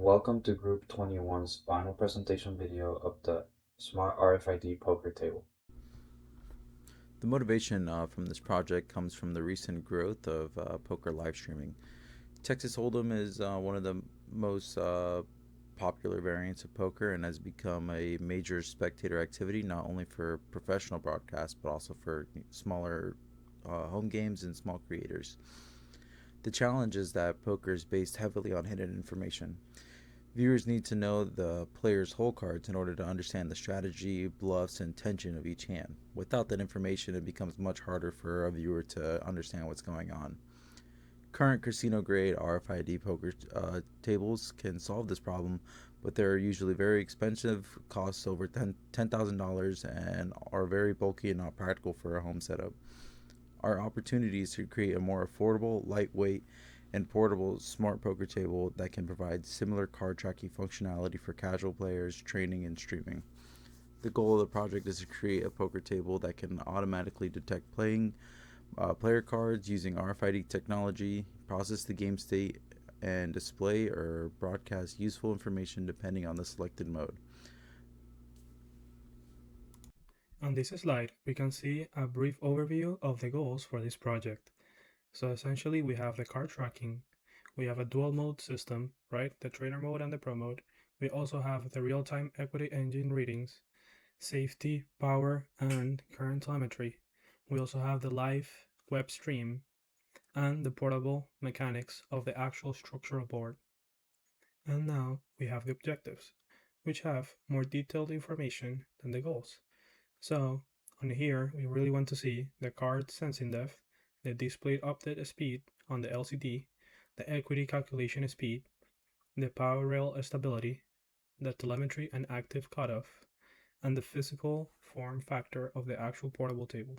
Welcome to Group 21's final presentation video of the Smart RFID poker table. The motivation from this project comes from the recent growth of poker live streaming. Texas Hold'em is one of the most popular variants of poker and has become a major spectator activity not only for professional broadcasts but also for smaller home games and small creators. The challenge is that poker is based heavily on hidden information. Viewers need to know the player's hole cards in order to understand the strategy, bluffs, and tension of each hand. Without that information, it becomes much harder for a viewer to understand what's going on. Current casino grade RFID poker tables can solve this problem, but they're usually very expensive, costs over $10,000, and are very bulky and not practical for a home setup. Our opportunity is to create a more affordable, lightweight, and portable smart poker table that can provide similar card tracking functionality for casual players, training, and streaming. The goal of the project is to create a poker table that can automatically detect player cards using RFID technology, process the game state, and display or broadcast useful information depending on the selected mode. On this slide, we can see a brief overview of the goals for this project. So essentially, we have the card tracking, we have a dual mode system, right? The trainer mode and the pro mode. We also have the real-time equity engine readings, safety, power, and current telemetry. We also have the live web stream and the portable mechanics of the actual structural board. And now we have the objectives, which have more detailed information than the goals. So on here, we really want to see the card sensing depth, the display update speed on the LCD, the equity calculation speed, the power rail stability, the telemetry and active cutoff, and the physical form factor of the actual portable table.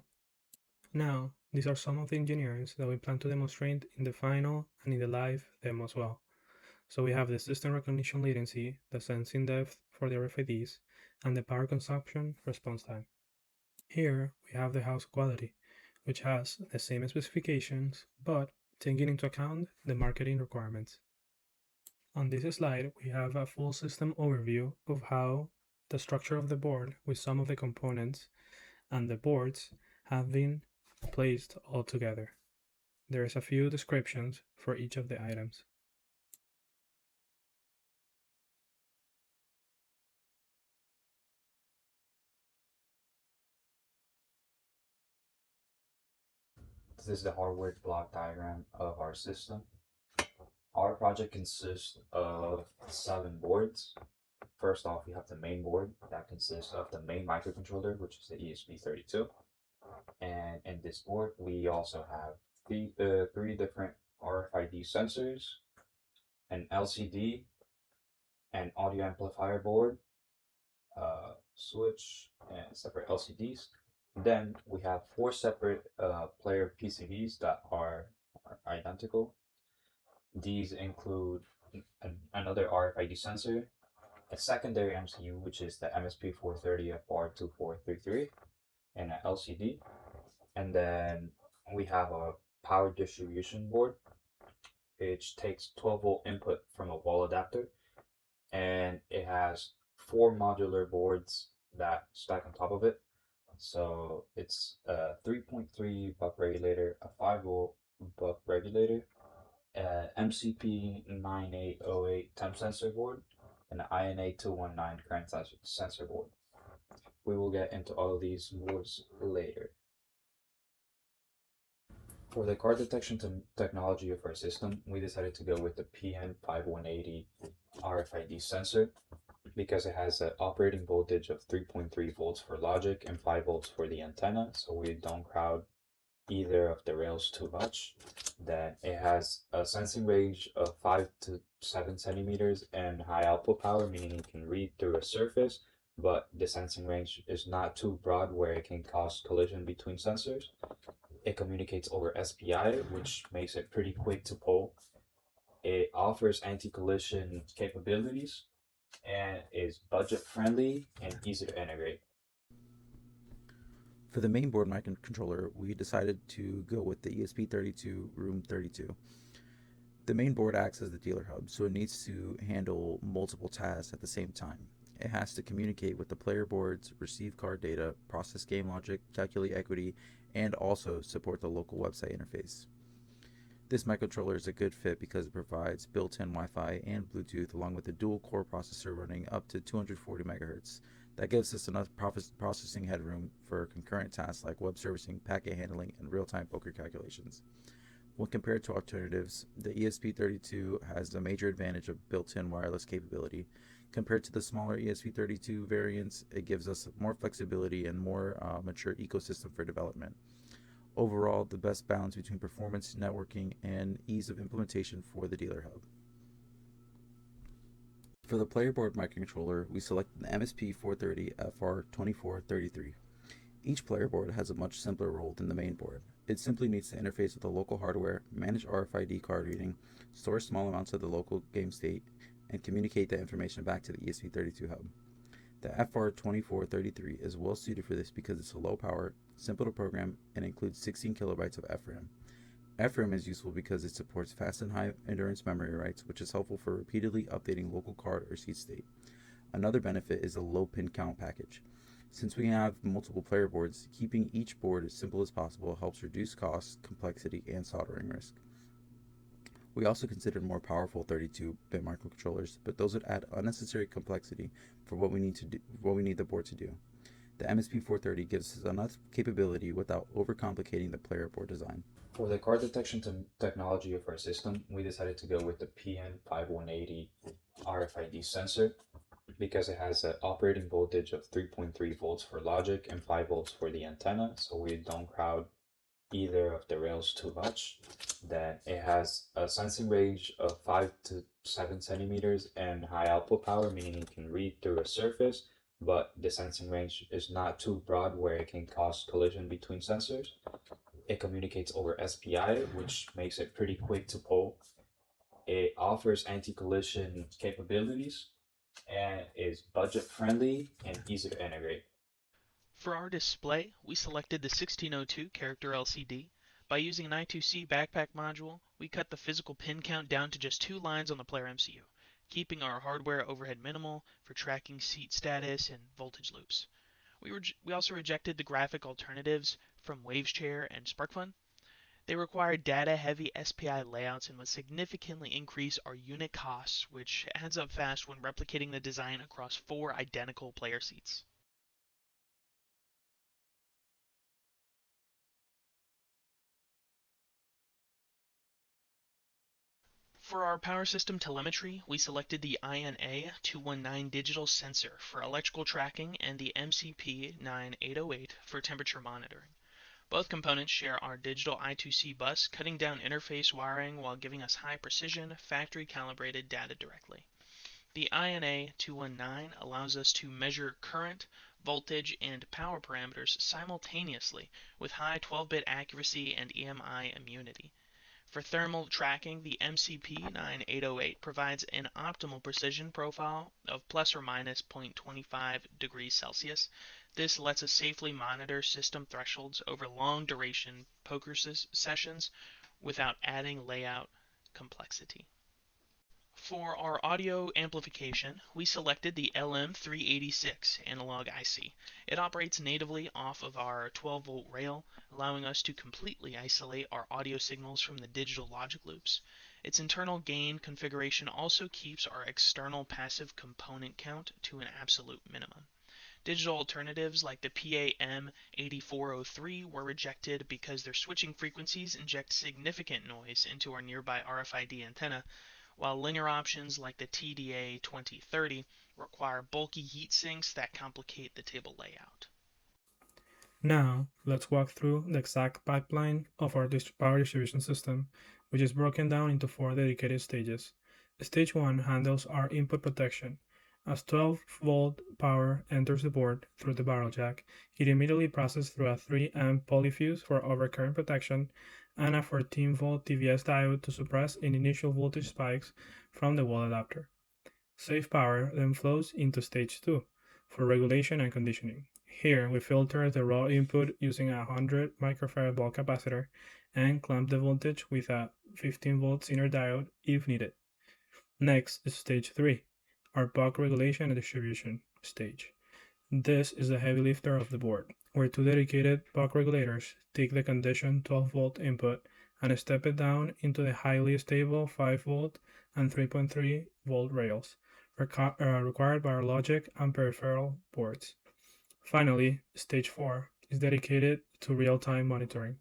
Now, these are some of the engineers that we plan to demonstrate in the final and in the live demo as well. So we have the system recognition latency, the sensing depth for the RFIDs, and the power consumption response time. Here we have the house quality, which has the same specifications, but taking into account the marketing requirements. On this slide, we have a full system overview of how the structure of the board with some of the components and the boards have been placed all together. There is a few descriptions for each of the items. This is the hardware block diagram of our system. Our project consists of 7 boards. First off, we have the main board that consists of the main microcontroller, which is the ESP32. And in this board, we also have three different RFID sensors, an LCD, an audio amplifier board, switch, and separate LCDs. Then we have 4 separate player PCBs that are identical. These include another RFID sensor, a secondary MCU, which is the MSP430FR2433, and an LCD. And then we have a power distribution board, which takes 12-volt input from a wall adapter, and it has 4 modular boards that stack on top of it. So it's a 3.3 buck regulator, a 5-volt buck regulator, MCP 9808 temp sensor board, and an INA 219 current sensor board. We will get into all of these boards later. For the card detection technology of our system, we decided to go with the PN5180 RFID sensor because it has an operating voltage of 3.3 volts for logic and 5 volts for the antenna, so we don't crowd either of the rails too much. Then it has a sensing range of 5 to 7 centimeters and high output power, meaning it can read through a surface, but the sensing range is not too broad where it can cause collision between sensors. It communicates over SPI, which makes it pretty quick to pull. It offers anti-collision capabilities and is budget friendly and easy to integrate. For the mainboard microcontroller, we decided to go with the ESP32 Room 32. The main board acts as the dealer hub, so it needs to handle multiple tasks at the same time. It has to communicate with the player boards, receive card data, process game logic, calculate equity, and also support the local website interface. This microcontroller is a good fit because it provides built-in Wi-Fi and Bluetooth along with a dual-core processor running up to 240 MHz. That gives us enough processing headroom for concurrent tasks like web servicing, packet handling, and real-time poker calculations. When compared to alternatives, the ESP32 has the major advantage of built-in wireless capability. Compared to the smaller ESP32 variants, it gives us more flexibility and more mature ecosystem for development. Overall, the best balance between performance, networking, and ease of implementation for the dealer hub. For the player board microcontroller, we selected the MSP430 FR2433. Each player board has a much simpler role than the main board. It simply needs to interface with the local hardware, manage RFID card reading, store small amounts of the local game state, and communicate that information back to the ESP32 hub. The FR2433 is well suited for this because it's low power, simple to program, and includes 16 kilobytes of FRAM. FRAM is useful because it supports fast and high endurance memory writes, which is helpful for repeatedly updating local card or seed state. Another benefit is the low pin count package. Since we have multiple player boards, keeping each board as simple as possible helps reduce costs, complexity, and soldering risk. We also considered more powerful 32-bit microcontrollers, but those would add unnecessary complexity for what we need the board to do. The MSP430 gives us enough capability without overcomplicating the player board design. For the card detection technology of our system, we decided to go with the PN5180 RFID sensor because it has an operating voltage of 3.3 volts for logic and 5 volts for the antenna, so we don't crowd either of the rails too much. Then it has a sensing range of 5 to 7 centimeters and high output power, meaning it can read through a surface, but the sensing range is not too broad where it can cause collision between sensors. It communicates over SPI, which makes it pretty quick to pull. It offers anti-collision capabilities and is budget friendly and easy to integrate. For our display, we selected the 1602 character LCD. By using an I2C backpack module, we cut the physical pin count down to just 2 lines on the player MCU, keeping our hardware overhead minimal for tracking seat status and voltage loops. We also rejected the graphic alternatives from WavesShare and SparkFun. They require data-heavy SPI layouts and would significantly increase our unit costs, which adds up fast when replicating the design across 4 identical player seats. For our power system telemetry, we selected the INA219 digital sensor for electrical tracking and the MCP9808 for temperature monitoring. Both components share our digital I2C bus, cutting down interface wiring while giving us high precision, factory calibrated data directly. The INA219 allows us to measure current, voltage, and power parameters simultaneously with high 12-bit accuracy and EMI immunity. For thermal tracking, the MCP9808 provides an optimal precision profile of plus or minus 0.25 degrees Celsius. This lets us safely monitor system thresholds over long duration poker sessions without adding layout complexity. For our audio amplification, we selected the LM386 analog IC. It operates natively off of our 12-volt rail, allowing us to completely isolate our audio signals from the digital logic loops. Its internal gain configuration also keeps our external passive component count to an absolute minimum. Digital alternatives like the PAM8403 were rejected because their switching frequencies inject significant noise into our nearby RFID antenna, while linear options like the TDA2030 require bulky heat sinks that complicate the table layout. Now, let's walk through the exact pipeline of our power distribution system, which is broken down into 4 dedicated stages. Stage 1 handles our input protection. As 12-volt power enters the board through the barrel jack, it immediately passes through a 3-amp polyfuse for overcurrent protection and a 14-volt TVS diode to suppress any initial voltage spikes from the wall adapter. Safe power then flows into stage 2 for regulation and conditioning. Here, we filter the raw input using a 100 microfarad bulk capacitor and clamp the voltage with a 15 volts inner diode if needed. Next is stage 3, our buck regulation and distribution stage. This is the heavy lifter of the board, where two dedicated buck regulators take the conditioned 12-volt input and step it down into the highly stable 5-volt and 3.3-volt rails required by our logic and peripheral boards. Finally, stage 4 is dedicated to real-time monitoring.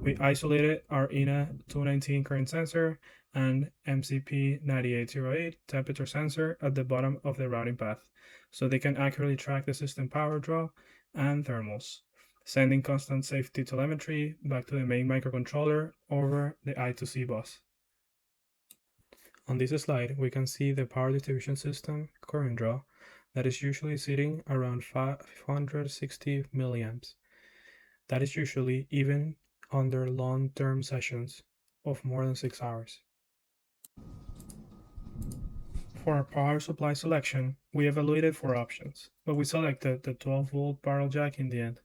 We isolated our ENA 219 current sensor and MCP 9808 temperature sensor at the bottom of the routing path, so they can accurately track the system power draw and thermals, sending constant safety telemetry back to the main microcontroller over the I2C bus. On this slide, we can see the power distribution system current draw that is usually sitting around 560 milliamps. That is usually even under long-term sessions of more than 6 hours. For our power supply selection, we evaluated 4 options, but we selected the 12-volt barrel jack in the end.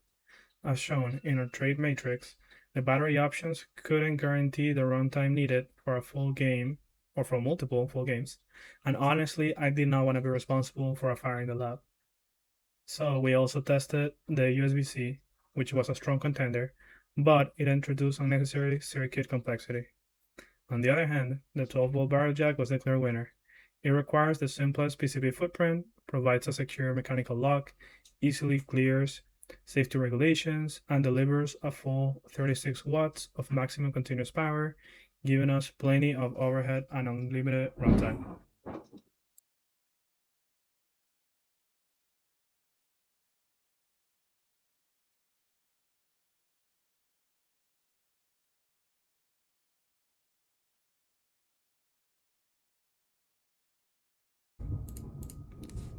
As shown in our trade matrix, the battery options couldn't guarantee the runtime needed for a full game or for multiple full games, and honestly, I did not want to be responsible for a fire in the lab. So we also tested the USB-C, which was a strong contender, but it introduced unnecessary circuit complexity. On the other hand, the 12-volt barrel jack was the clear winner. It requires the simplest PCB footprint, provides a secure mechanical lock, easily clears safety regulations, and delivers a full 36 watts of maximum continuous power, giving us plenty of overhead and unlimited runtime.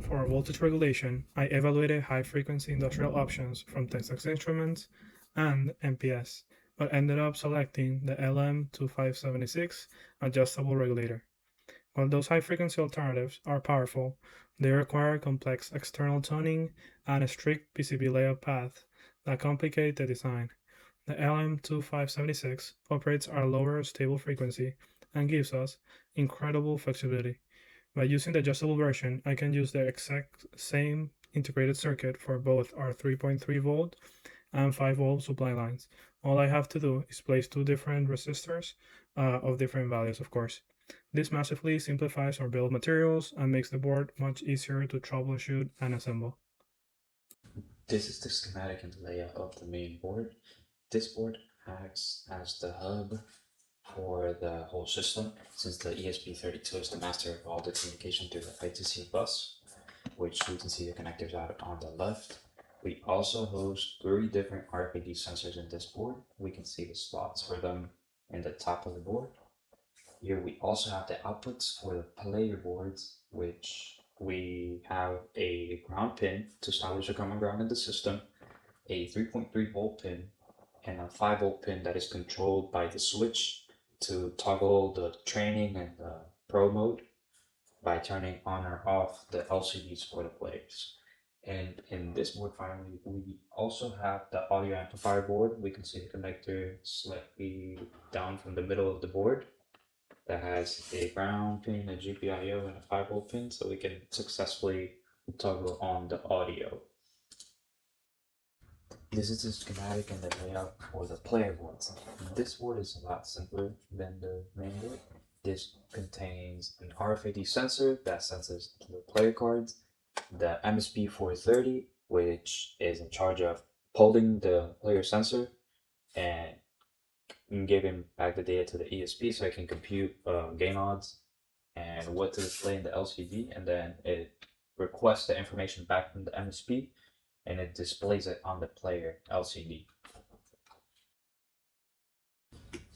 For voltage regulation, I evaluated high-frequency industrial options from Texas Instruments and MPS, but ended up selecting the LM2576 adjustable regulator. While those high-frequency alternatives are powerful, they require complex external tuning and a strict PCB layout path that complicate the design. The LM2576 operates at a lower stable frequency and gives us incredible flexibility. By using the adjustable version, I can use the exact same integrated circuit for both our 3.3 volt and 5 volt supply lines. All I have to do is place two different resistors of different values, of course. This massively simplifies our bill of materials and makes the board much easier to troubleshoot and assemble. This is the schematic and layout of the main board. This board acts as the hub for the whole system, since the ESP32 is the master of all the communication through the I2C bus, which we can see the connectors out on the left. We also host 3 different RFID sensors in this board. We can see the slots for them in the top of the board. Here we also have the outputs for the player boards, which we have a ground pin to establish a common ground in the system, a 3.3 volt pin, and a 5 volt pin that is controlled by the switch to toggle the training and the pro mode by turning on or off the LCDs for the players. And in this board finally, we also have the audio amplifier board. We can see the connector slightly down from the middle of the board that has a ground pin, a GPIO, and a 5 volt pin, so we can successfully toggle on the audio. This is the schematic and the layout for the player boards. This board is a lot simpler than the main board. This contains an RFID sensor that senses the player cards, the MSP430, which is in charge of pulling the player sensor and giving back the data to the ESP so it can compute game odds and what to display in the LCD, and then it requests the information back from the MSP and it displays it on the player LCD.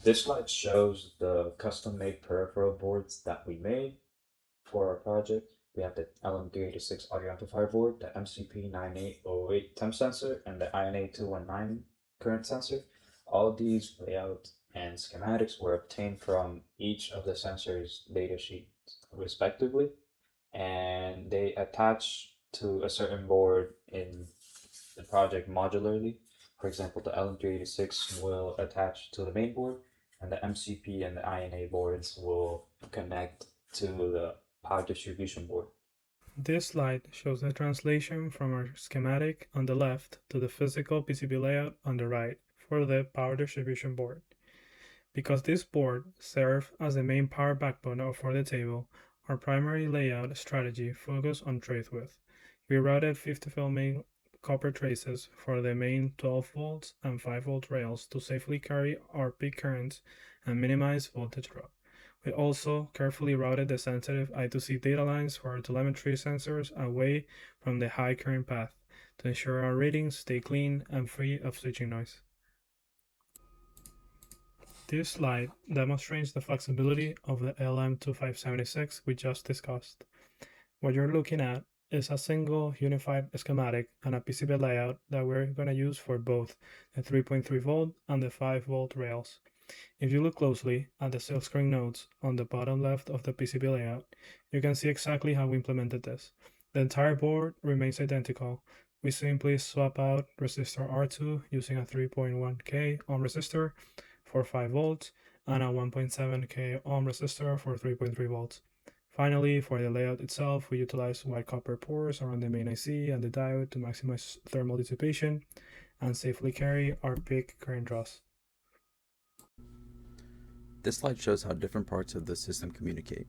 This slide shows the custom-made peripheral boards that we made for our project. We have the LM386 audio amplifier board, the MCP9808 temp sensor, and the INA219 current sensor. All of these layouts and schematics were obtained from each of the sensors' data sheets respectively, and they attach to a certain board in the project modularly. For example, the LM386 will attach to the main board, and the MCP and the INA boards will connect to the power distribution board. This slide shows the translation from our schematic on the left to the physical PCB layout on the right for the power distribution board. Because this board serves as the main power backbone for the table, our primary layout strategy focused on trace width. We routed 50 filament copper traces for the main 12 volts and 5 volt rails to safely carry our peak currents and minimize voltage drop. We also carefully routed the sensitive I2C data lines for our telemetry sensors away from the high current path to ensure our readings stay clean and free of switching noise. This slide demonstrates the flexibility of the LM2576 we just discussed. What you're looking at is a single unified schematic and a PCB layout that we're going to use for both the 3.3 volt and the 5 volt rails. If you look closely at the silkscreen nodes on the bottom left of the PCB layout, you can see exactly how we implemented this. The entire board remains identical. We simply swap out resistor R2 using a 3.1K ohm resistor for 5 volts and a 1.7K ohm resistor for 3.3 volts. Finally, for the layout itself, we utilize white copper pores around the main IC and the diode to maximize thermal dissipation and safely carry our peak current draws. This slide shows how different parts of the system communicate.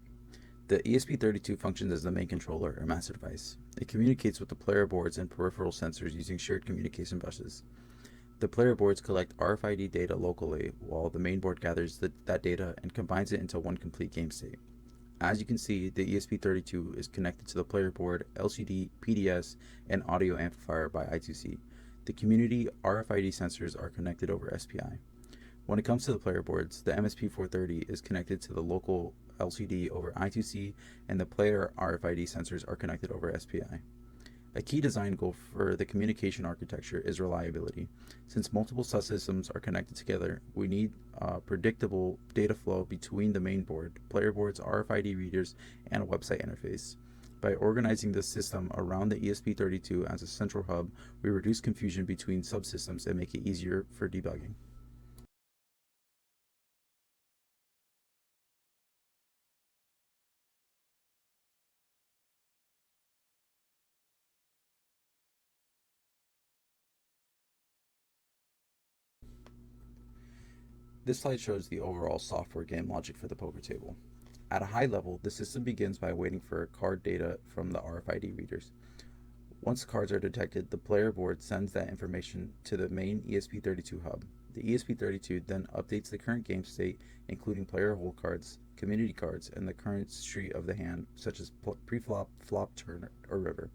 The ESP32 functions as the main controller or master device. It communicates with the player boards and peripheral sensors using shared communication buses. The player boards collect RFID data locally, while the main board gathers that data and combines it into one complete game state. As you can see, the ESP32 is connected to the player board, LCD, PDS, and audio amplifier by I2C. The community RFID sensors are connected over SPI. When it comes to the player boards, the MSP430 is connected to the local LCD over I2C, and the player RFID sensors are connected over SPI. A key design goal for the communication architecture is reliability. Since multiple subsystems are connected together, we need predictable data flow between the main board, player boards, RFID readers, and a website interface. By organizing the system around the ESP32 as a central hub, we reduce confusion between subsystems and make it easier for debugging. This slide shows the overall software game logic for the poker table. At a high level, the system begins by waiting for card data from the RFID readers. Once cards are detected, the player board sends that information to the main ESP32 hub. The ESP32 then updates the current game state, including player hold cards, community cards, and the current street of the hand, such as pre-flop, flop, turn, or river.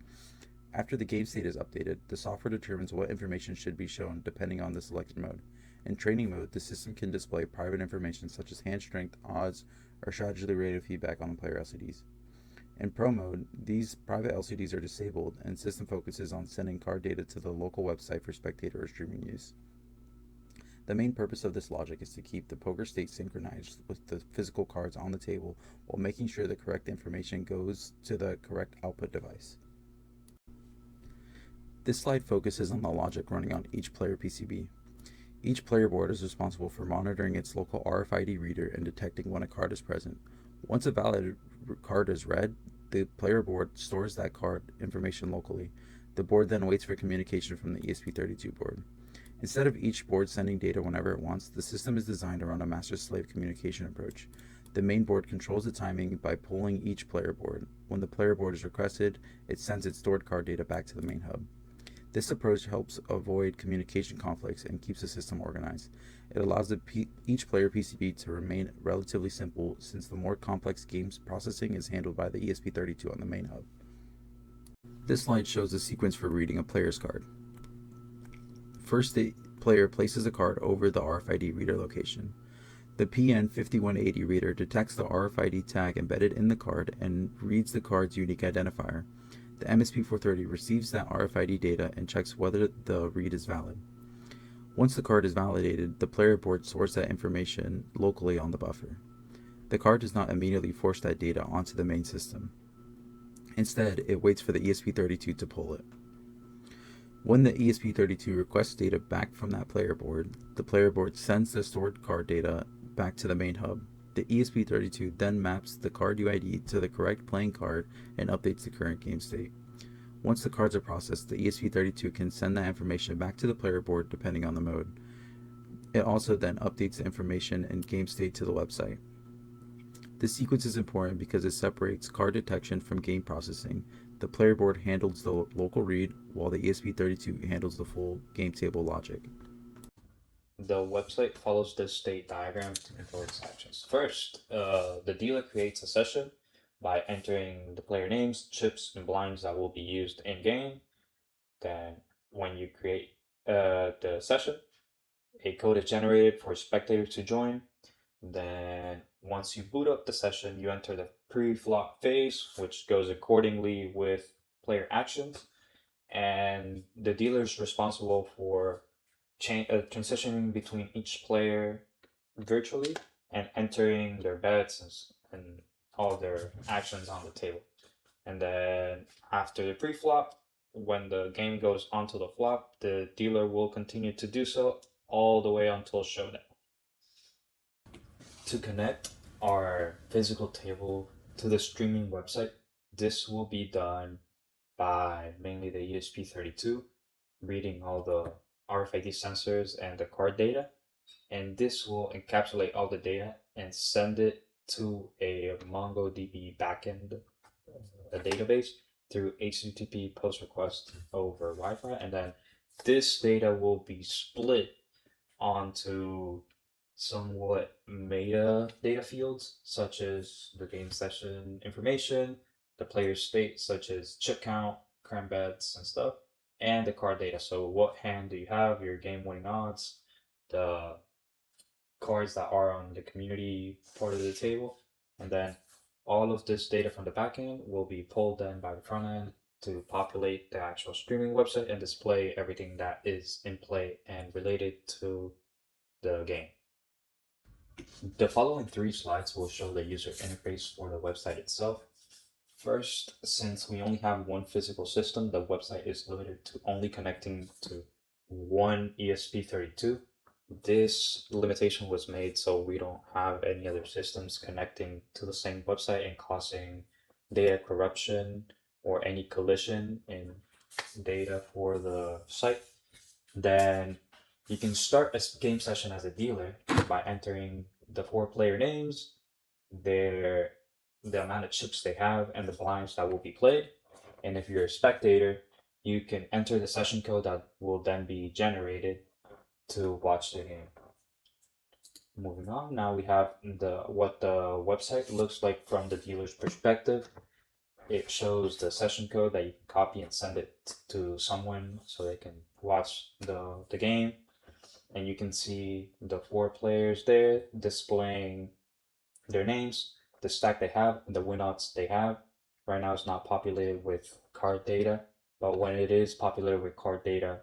After the game state is updated, the software determines what information should be shown depending on the selected mode. In training mode, the system can display private information such as hand strength, odds, or strategy-related feedback on the player LCDs. In Pro mode, these private LCDs are disabled and system focuses on sending card data to the local website for spectator or streaming use. The main purpose of this logic is to keep the poker state synchronized with the physical cards on the table while making sure the correct information goes to the correct output device. This slide focuses on the logic running on each player PCB. Each player board is responsible for monitoring its local RFID reader and detecting when a card is present. Once a valid card is read, the player board stores that card information locally. The board then waits for communication from the ESP32 board. Instead of each board sending data whenever it wants, the system is designed around a master-slave communication approach. The main board controls the timing by polling each player board. When the player board is requested, it sends its stored card data back to the main hub. This approach helps avoid communication conflicts and keeps the system organized. It allows each player PCB to remain relatively simple since the more complex games processing is handled by the ESP32 on the main hub. This slide shows the sequence for reading a player's card. First, the player places a card over the RFID reader location. The PN5180 reader detects the RFID tag embedded in the card and reads the card's unique identifier. The MSP430 receives that RFID data and checks whether the read is valid. Once the card is validated, the player board stores that information locally on the buffer. The card does not immediately force that data onto the main system. Instead, it waits for the ESP32 to pull it. When the ESP32 requests data back from that player board, the player board sends the stored card data back to the main hub. The ESP32 then maps the card UID to the correct playing card and updates the current game state. Once the cards are processed, the ESP32 can send that information back to the player board depending on the mode. It also then updates the information and game state to the website. This sequence is important because it separates card detection from game processing. The player board handles the local read, while the ESP32 handles the full game table logic. The website follows this state diagram to control its actions. First, the dealer creates a session by entering the player names, chips, and blinds that will be used in game. Then, when you create the session, a code is generated for spectators to join. Then, once you boot up the session, you enter the pre-flop phase, which goes accordingly with player actions. And the dealer is responsible for transitioning between each player virtually and entering their bets and all their actions on the table. And then after the pre-flop, when the game goes onto the flop, the dealer will continue to do so all the way until showdown. To connect our physical table to the streaming website, this will be done by mainly the ESP32 reading all the RFID sensors and the card data, and this will encapsulate all the data and send it to a MongoDB backend a database through HTTP post request over Wi-Fi, and then this data will be split onto somewhat meta data fields such as the game session information, the player state such as chip count, current bets and stuff, and the card data. So what hand do you have, your game winning odds, the cards that are on the community part of the table, and then all of this data from the backend will be pulled then by the front end to populate the actual streaming website and display everything that is in play and related to the game. The following 3 slides will show the user interface for the website itself. First, since we only have one physical system, the website is limited to only connecting to one ESP32. This limitation was made so we don't have any other systems connecting to the same website and causing data corruption or any collision in data for the site. Then you can start a game session as a dealer by entering the 4 player names, the amount of chips they have, and the blinds that will be played. And if you're a spectator, you can enter the session code that will then be generated to watch the game. Moving on, now we have what the website looks like from the dealer's perspective. It shows the session code that you can copy and send it to someone so they can watch the game. And you can see the 4 players there displaying their names, the stack they have, and the win odds they have. Right now it's not populated with card data, but when it is populated with card data,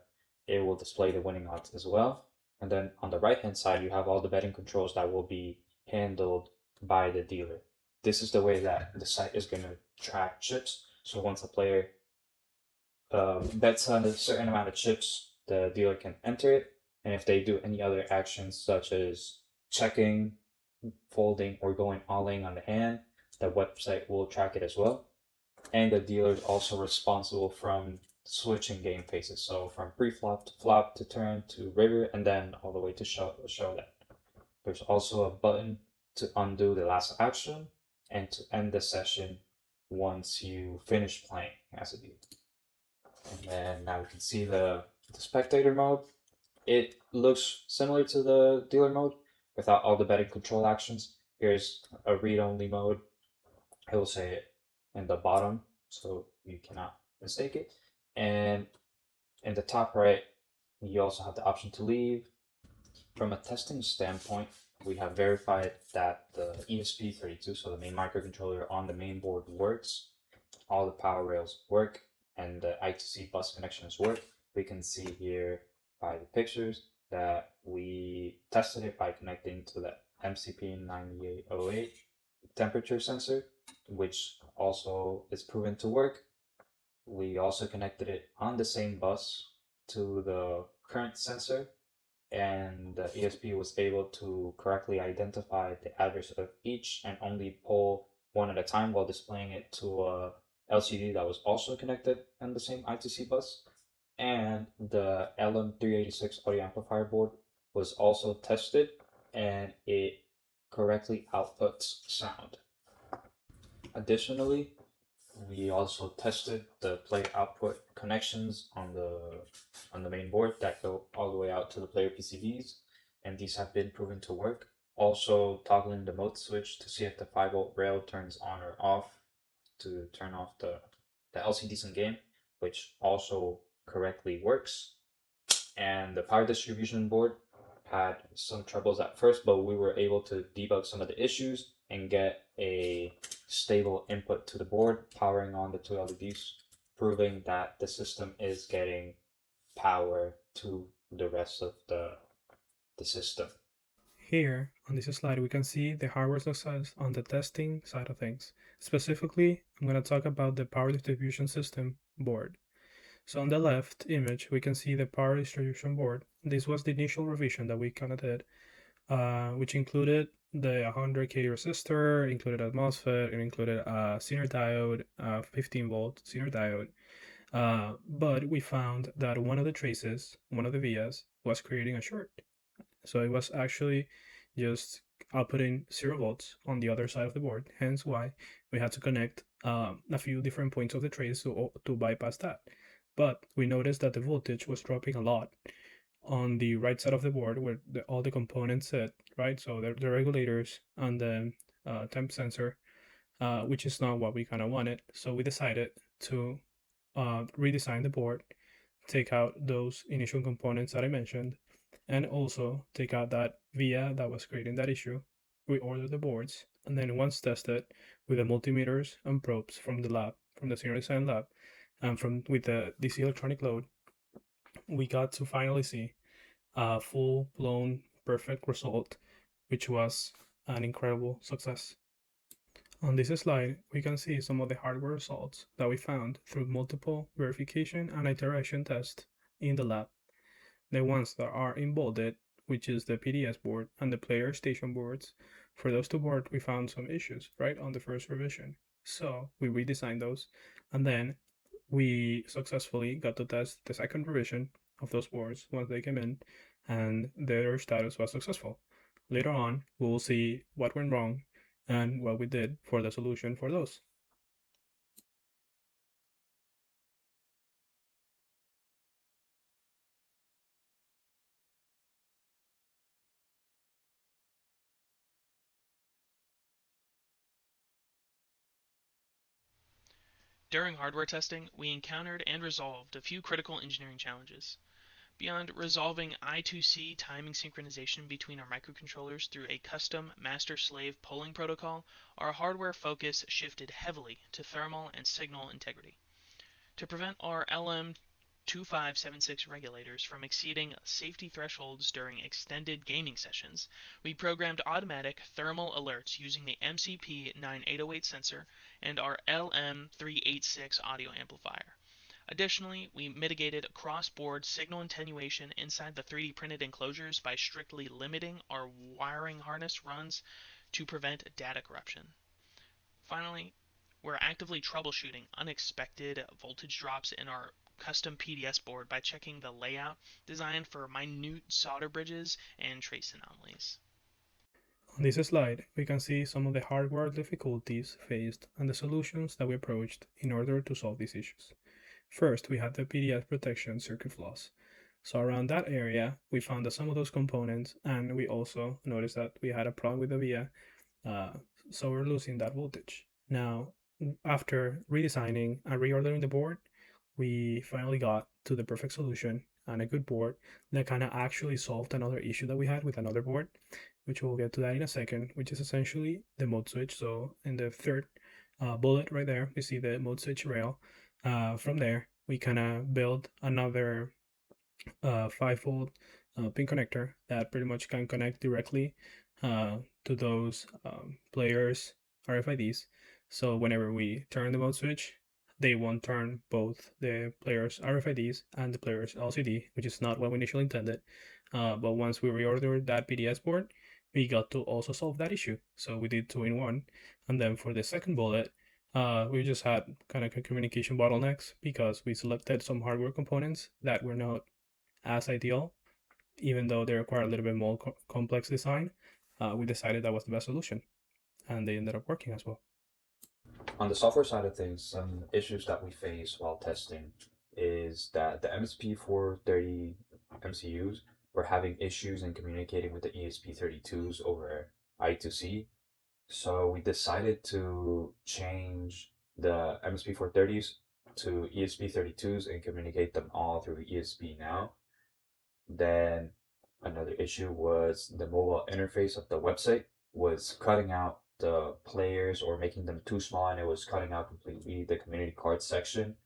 it will display the winning odds as well. And then on the right hand side, you have all the betting controls that will be handled by the dealer. This is the way that the site is going to track chips. So once a player bets on a certain amount of chips, the dealer can enter it. And if they do any other actions such as checking, folding, or going all in on the hand, the website will track it as well. And the dealer is also responsible from switching game phases, so from pre-flop to flop to turn to river, and then all the way to showdown. There's also a button to undo the last action and to end the session once you finish playing as a dealer. And then now we can see the spectator mode. It looks similar to the dealer mode without all the betting control actions. Here's a read-only mode. I will say it in the bottom so you cannot mistake it. And in the top right, you also have the option to leave. From a testing standpoint, we have verified that the ESP32, so the main microcontroller on the main board works. All the power rails work and the I2C bus connections work. We can see here by the pictures that we tested it by connecting to the MCP9808 temperature sensor, which also is proven to work. We also connected it on the same bus to the current sensor, and the ESP was able to correctly identify the address of each and only pull one at a time while displaying it to a LCD that was also connected on the same I2C bus. And the LM386 audio amplifier board was also tested, and it correctly outputs sound. Additionally, we also tested the player output connections on the main board that go all the way out to the player PCBs, and these have been proven to work. Also, toggling the mode switch to see if the 5-volt rail turns on or off to turn off the LCDs in game, which also correctly works. And the power distribution board had some troubles at first, but we were able to debug some of the issues and get a stable input to the board, powering on the two LEDs, proving that the system is getting power to the rest of the system. Here on this slide, we can see the hardware success on the testing side of things. Specifically, I'm going to talk about the power distribution system board. So on the left image, we can see the power distribution board. This was the initial revision that we kind of did, which included the 100K resistor, included a MOSFET, it included a Zener diode, 15 volt Zener diode. But we found that one of the traces, one of the vias, was creating a short. So it was actually just outputting 0 volts on the other side of the board, hence why we had to connect a few different points of the trace to bypass that. But we noticed that the voltage was dropping a lot on the right side of the board where all the components sit, right? So the regulators and the temp sensor, which is not what we kind of wanted. So we decided to redesign the board, take out those initial components that I mentioned, and also take out that via that was creating that issue. We ordered the boards, and then once tested with the multimeters and probes from the lab, from the senior design lab, and with the DC electronic load, we got to finally see a full-blown perfect result, which was an incredible success. On this slide, we can see some of the hardware results that we found through multiple verification and iteration tests in the lab. The ones that are in bolded, which is the PDS board and the player station boards, for those two boards we found some issues right on the first revision. So we redesigned those, and then we successfully got to test the second revision of those boards once they came in, and their status was successful. Later on, we will see what went wrong and what we did for the solution for those. During hardware testing, we encountered and resolved a few critical engineering challenges. Beyond resolving I2C timing synchronization between our microcontrollers through a custom master-slave polling protocol, our hardware focus shifted heavily to thermal and signal integrity. To prevent our LM2576 regulators from exceeding safety thresholds during extended gaming sessions, we programmed automatic thermal alerts using the MCP9808 sensor and our LM386 audio amplifier. Additionally, we mitigated cross-board signal attenuation inside the 3D printed enclosures by strictly limiting our wiring harness runs to prevent data corruption. Finally, we're actively troubleshooting unexpected voltage drops in our custom PDS board by checking the layout designed for minute solder bridges and trace anomalies. On this slide, we can see some of the hardware difficulties faced and the solutions that we approached in order to solve these issues. First, we had the PDS protection circuit flaws. So around that area, we found that some of those components, and we also noticed that we had a problem with the via, so we're losing that voltage. Now, after redesigning and reordering the board, we finally got to the perfect solution and a good board that kind of actually solved another issue that we had with another board, which we'll get to that in a second, which is essentially the mode switch. So in the third bullet right there, we see the mode switch rail. From there, we kind of build another 5-volt pin connector that pretty much can connect directly to those players' RFIDs. So whenever we turn the mode switch, they won't turn both the player's RFIDs and the player's LCD, which is not what we initially intended. But once we reordered that PDS board, we got to also solve that issue. So we did two in one. And then for the second bullet, we just had kind of communication bottlenecks because we selected some hardware components that were not as ideal, even though they require a little bit more complex design. We decided that was the best solution, and they ended up working as well. On the software side of things, some issues that we face while testing is that the MSP430 MCUs were having issues in communicating with the ESP32s over I2C. So we decided to change the MSP430s to ESP32s and communicate them all through ESP now. Then another issue was the mobile interface of the website was cutting out the players or making them too small, and it was cutting out completely the community cards section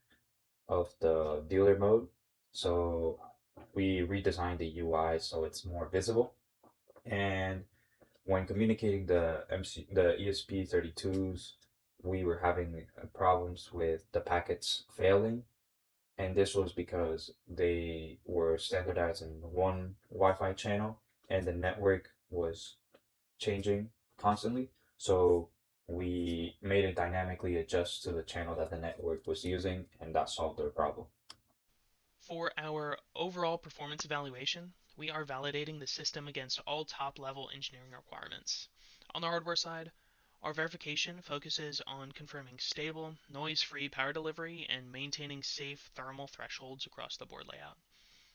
of the dealer mode. So we redesigned the UI so it's more visible. And when communicating the ESP32s, we were having problems with the packets failing, and this was because they were standardized in one Wi-Fi channel, and the network was changing constantly. So we made it dynamically adjust to the channel that the network was using, and that solved their problem. For our overall performance evaluation, we are validating the system against all top-level engineering requirements. On the hardware side, our verification focuses on confirming stable, noise-free power delivery and maintaining safe thermal thresholds across the board layout.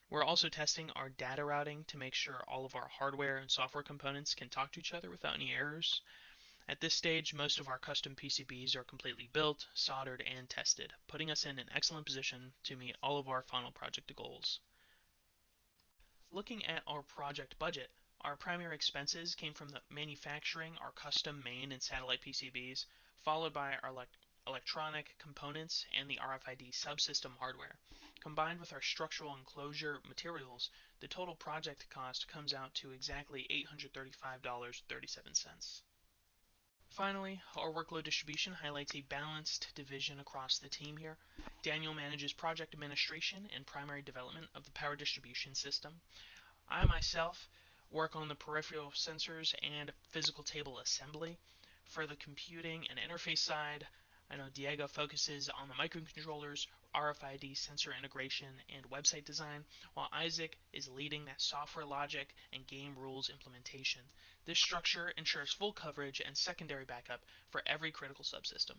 We're also testing our data routing to make sure all of our hardware and software components can talk to each other without any errors. At this stage, most of our custom PCBs are completely built, soldered, and tested, putting us in an excellent position to meet all of our final project goals. Looking at our project budget, our primary expenses came from the manufacturing our custom main and satellite PCBs, followed by our electronic components and the RFID subsystem hardware. Combined with our structural enclosure materials, the total project cost comes out to exactly $835.37. Finally, our workload distribution highlights a balanced division across the team here. Daniel manages project administration and primary development of the power distribution system. I myself work on the peripheral sensors and physical table assembly. For the computing and interface side, I know Diego focuses on the microcontrollers, RFID sensor integration, and website design, while Isaac is leading that software logic and game rules implementation. This structure ensures full coverage and secondary backup for every critical subsystem.